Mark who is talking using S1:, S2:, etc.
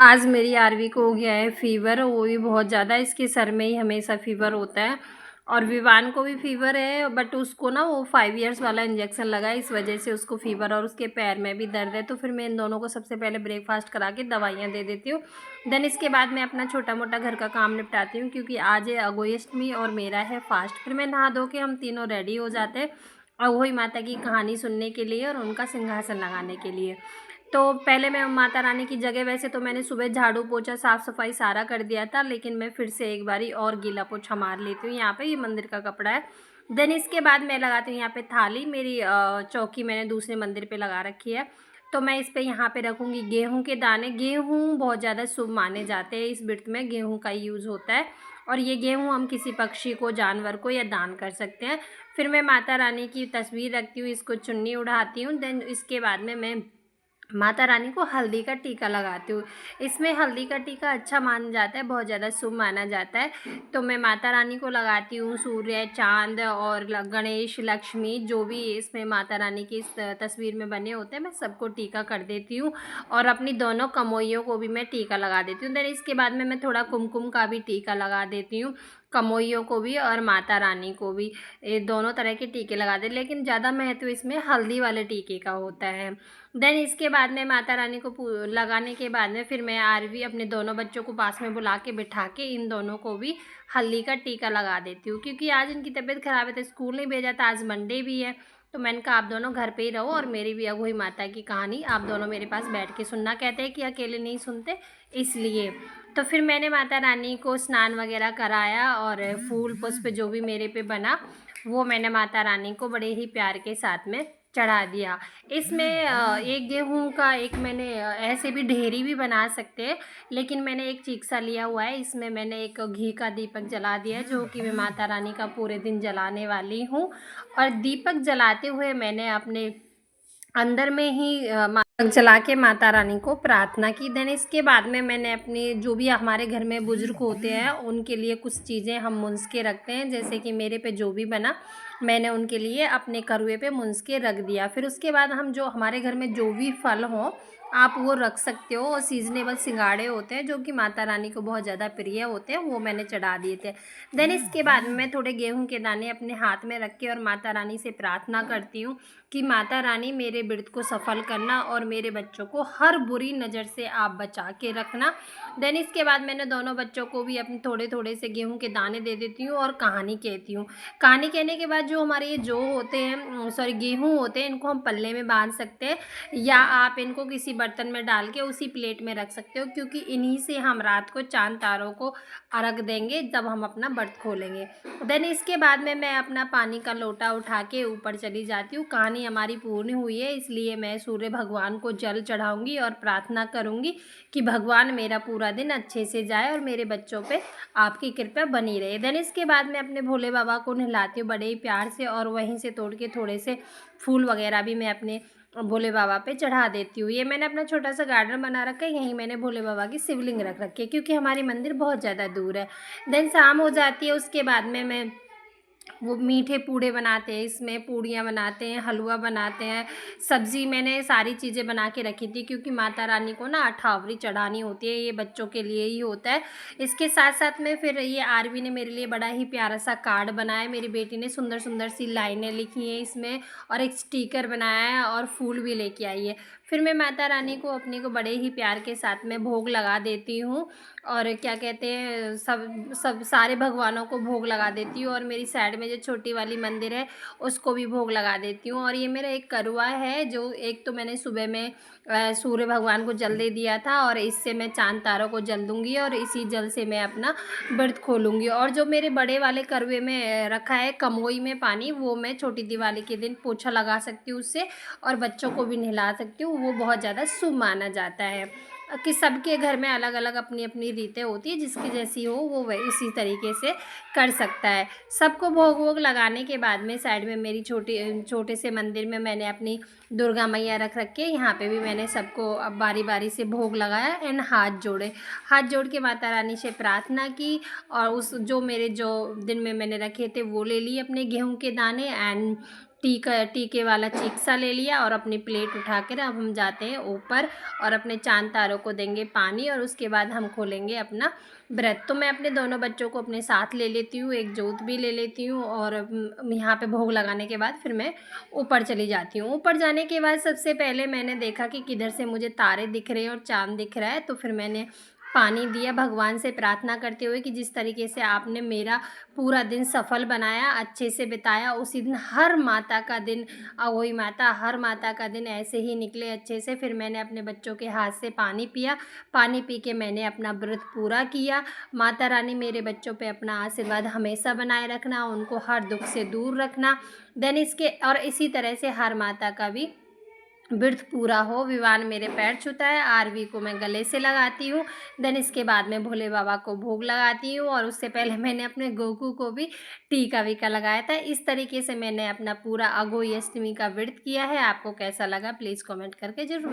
S1: आज मेरी आरवी को हो गया है फ़ीवर, वो भी बहुत ज़्यादा। इसके सर में ही हमेशा फ़ीवर होता है और विवान को भी फ़ीवर है, बट उसको ना वो 5 इयर्स वाला इंजेक्शन लगा है, इस वजह से उसको फ़ीवर और उसके पैर में भी दर्द है। तो फिर मैं इन दोनों को सबसे पहले ब्रेकफास्ट करा के दवाइयाँ दे देती हूँ। देन इसके बाद मैं अपना छोटा मोटा घर का काम निपटाती हूँ, क्योंकि आज है अगोष्टमी और मेरा है फास्ट। फिर मैं नहा धो के हम तीनों रेडी हो जाते हैं अघोई माता की कहानी सुनने के लिए और उनका सिंहासन लगाने के लिए। तो पहले मैं माता रानी की जगह, वैसे तो मैंने सुबह झाड़ू पोछा साफ़ सफाई सारा कर दिया था, लेकिन मैं फिर से एक बारी और गीला पोछा मार लेती हूँ। यहाँ पे ये मंदिर का कपड़ा है। देन इसके बाद मैं लगाती हूँ यहाँ पे थाली। मेरी चौकी मैंने दूसरे मंदिर पे लगा रखी है, तो मैं इस पे यहाँ पे रखूँगी गेहूँ के दाने। गेहूँ बहुत ज़्यादा शुभ माने जाते हैं, इस व्रत में गेहूँ का यूज़ होता है और ये गेहूँ हम किसी पक्षी को, जानवर को या दान कर सकते हैं। फिर मैं माता रानी की तस्वीर रखती हूँ, इसको चुन्नी उड़ाती हूँ। देन इसके बाद में मैं माता रानी को हल्दी का टीका लगाती हूँ। इसमें हल्दी का टीका अच्छा माना जाता है, बहुत ज़्यादा शुभ माना जाता है। तो मैं माता रानी को लगाती हूँ, सूर्य, चाँद और गणेश, लक्ष्मी, जो भी इसमें माता रानी की इस तस्वीर में बने होते हैं, मैं सबको टीका कर देती हूँ और अपनी दोनों कमोइयों को भी मैं टीका लगा देती हूँ। देन इसके बाद में मैं थोड़ा कुमकुम का भी टीका लगा देती हूँ, कमोइयों को भी और माता रानी को भी। ये दोनों तरह के टीके लगा दे, लेकिन ज़्यादा महत्व इसमें हल्दी वाले टीके का होता है। देन इसके बाद में माता रानी को लगाने के बाद में फिर मैं आरवी अपने दोनों बच्चों को पास में बुला के बिठा के इन दोनों को भी हल्दी का टीका लगा देती हूँ, क्योंकि आज इनकी तबीयत ख़राब है तो स्कूल नहीं भेजा था, आज मंडे भी है। तो मैंने कहा आप दोनों घर पे ही रहो और मेरी भी अघोई माता की कहानी आप दोनों मेरे पास बैठ के सुनना। कहते हैं कि अकेले नहीं सुनते, इसलिए। तो फिर मैंने माता रानी को स्नान वगैरह कराया और फूल पुष्प जो भी मेरे पे बना वो मैंने माता रानी को बड़े ही प्यार के साथ में चढ़ा दिया। इसमें एक गेहूं का, एक मैंने ऐसे भी ढेरी भी बना सकते हैं, लेकिन मैंने एक चीक्सा लिया हुआ है। इसमें मैंने एक घी का दीपक जला दिया है, जो कि मैं माता रानी का पूरे दिन जलाने वाली हूँ। और दीपक जलाते हुए मैंने अपने अंदर में ही दीपक जला के माता रानी को प्रार्थना की। देन इसके बाद में मैंने अपने जो भी हमारे घर में बुजुर्ग होते हैं उनके लिए कुछ चीज़ें हम मुंस के रखते हैं, जैसे कि मेरे पे जो भी बना मैंने उनके लिए अपने करुए पे मुंस के रख दिया। फिर उसके बाद हम जो हमारे घर में जो भी फल हो आप वो रख सकते हो, और सीजनेबल सिंगाड़े होते हैं जो कि माता रानी को बहुत ज़्यादा प्रिय होते हैं, वो मैंने चढ़ा दिए थे। देन इसके बाद में मैं थोड़े गेहूं के दाने अपने हाथ में रख के और माता रानी से प्रार्थना करती हूँ कि माता रानी मेरे व्रत को सफल करना और मेरे बच्चों को हर बुरी नज़र से आप बचा के रखना। देन इसके बाद मैंने दोनों बच्चों को भी अपने थोड़े थोड़े से गेहूं के दाने दे देती हूँ और कहानी कहती हूँ। कहानी कहने के बाद जो हमारे ये जो होते हैं, सॉरी, गेहूं होते हैं, इनको हम पल्ले में बांध सकते हैं या आप इनको किसी बर्तन में डाल के उसी प्लेट में रख सकते हो, क्योंकि इन्हीं से हम रात को चांद तारों को अर्घ देंगे जब हम अपना व्रत खोलेंगे। देन इसके बाद में मैं अपना पानी का लोटा उठा के ऊपर चली जाती हूँ। कहानी हमारी पूर्ण हुई है, इसलिए मैं सूर्य भगवान को जल चढ़ाऊंगी और प्रार्थना करूंगी कि भगवान मेरा पूरा दिन अच्छे से जाए और मेरे बच्चों पे आपकी कृपा बनी रहे। देन इसके बाद मैं अपने भोले बाबा को नहलाती हूँ बड़े ही प्यार से, और वहीं से तोड़ के थोड़े से फूल वगैरह भी मैं अपने भोले बाबा पे चढ़ा देती हूँ। ये मैंने अपना छोटा सा गार्डन बना रखा है, यहीं मैंने भोले बाबा की शिवलिंग रख रखी है, क्योंकि हमारी मंदिर बहुत ज़्यादा दूर है। देन शाम हो जाती है, उसके बाद में मैं वो मीठे पूड़े बनाते हैं, इसमें पूड़ियाँ बनाते हैं, हलवा बनाते हैं, सब्ज़ी मैंने सारी चीज़ें बना के रखी थी, क्योंकि माता रानी को ना अठावरी चढ़ानी होती है, ये बच्चों के लिए ही होता है। इसके साथ साथ में फिर ये आरवी ने मेरे लिए बड़ा ही प्यारा सा कार्ड बनाया, मेरी बेटी ने सुंदर सुंदर सी लाइनें लिखी हैं इसमें, और एक स्टिकर बनाया है और फूल भी लेके आई है। फिर मैं माता रानी को अपनी को बड़े ही प्यार के साथ में भोग लगा देती हूँ, और क्या कहते हैं, सब सब सारे भगवानों को भोग लगा देती हूँ, और मेरी साइड में जो छोटी वाली मंदिर है उसको भी भोग लगा देती हूँ। और ये मेरा एक करुआ है, जो एक तो मैंने सुबह में सूर्य भगवान को जल दे दिया था, और इससे मैं चांद तारों को जल दूँगी और इसी जल से मैं अपना व्रत खोलूँगी। और जो मेरे बड़े वाले करुए में रखा है कमोई में पानी, वो मैं छोटी दिवाली के दिन पोछा लगा सकती हूँ उससे, और बच्चों को भी नहला सकती हूँ। वो बहुत ज़्यादा शुभ माना जाता है कि सबके घर में अलग अलग अपनी अपनी रीतें होती है, जिसकी जैसी हो वो वही उसी तरीके से कर सकता है। सबको भोग वोग लगाने के बाद में साइड में मेरी छोटे से मंदिर में मैंने अपनी दुर्गा मैया रख रखी है, यहाँ पे भी मैंने सबको अब बारी बारी से भोग लगाया एंड हाथ जोड़ के माता रानी से प्रार्थना की, और उस जो मेरे जो दिन में मैंने रखे थे वो ले लिए अपने गेहूं के दाने एंड टीके वाला चिक्सा ले लिया और अपनी प्लेट उठा कर अब हम जाते हैं ऊपर और अपने चांद तारों को देंगे पानी और उसके बाद हम खोलेंगे अपना व्रत। तो मैं अपने दोनों बच्चों को अपने साथ ले लेती हूँ, एक जोत भी ले लेती हूँ और यहाँ पे भोग लगाने के बाद फिर मैं ऊपर चली जाती हूँ। ऊपर जाने के बाद सबसे पहले मैंने देखा कि किधर से मुझे तारे दिख रहे हैं और चाँद दिख रहा है, तो फिर मैंने पानी दिया भगवान से प्रार्थना करते हुए कि जिस तरीके से आपने मेरा पूरा दिन सफल बनाया, अच्छे से बिताया, उसी दिन हर माता का दिन, अहोई माता, हर माता का दिन ऐसे ही निकले अच्छे से। फिर मैंने अपने बच्चों के हाथ से पानी पिया, पानी पी के मैंने अपना व्रत पूरा किया। माता रानी मेरे बच्चों पे अपना आशीर्वाद हमेशा बनाए रखना, उनको हर दुख से दूर रखना। देन इसके और इसी तरह से हर माता का भी व्रत पूरा हो। विवान मेरे पैर छूता है, आरवी को मैं गले से लगाती हूँ। देन इसके बाद में भोले बाबा को भोग लगाती हूँ और उससे पहले मैंने अपने गोकू को भी टीका वीका लगाया था। इस तरीके से मैंने अपना पूरा अघोई अष्टमी का व्रत किया है। आपको कैसा लगा प्लीज़ कमेंट करके ज़रूर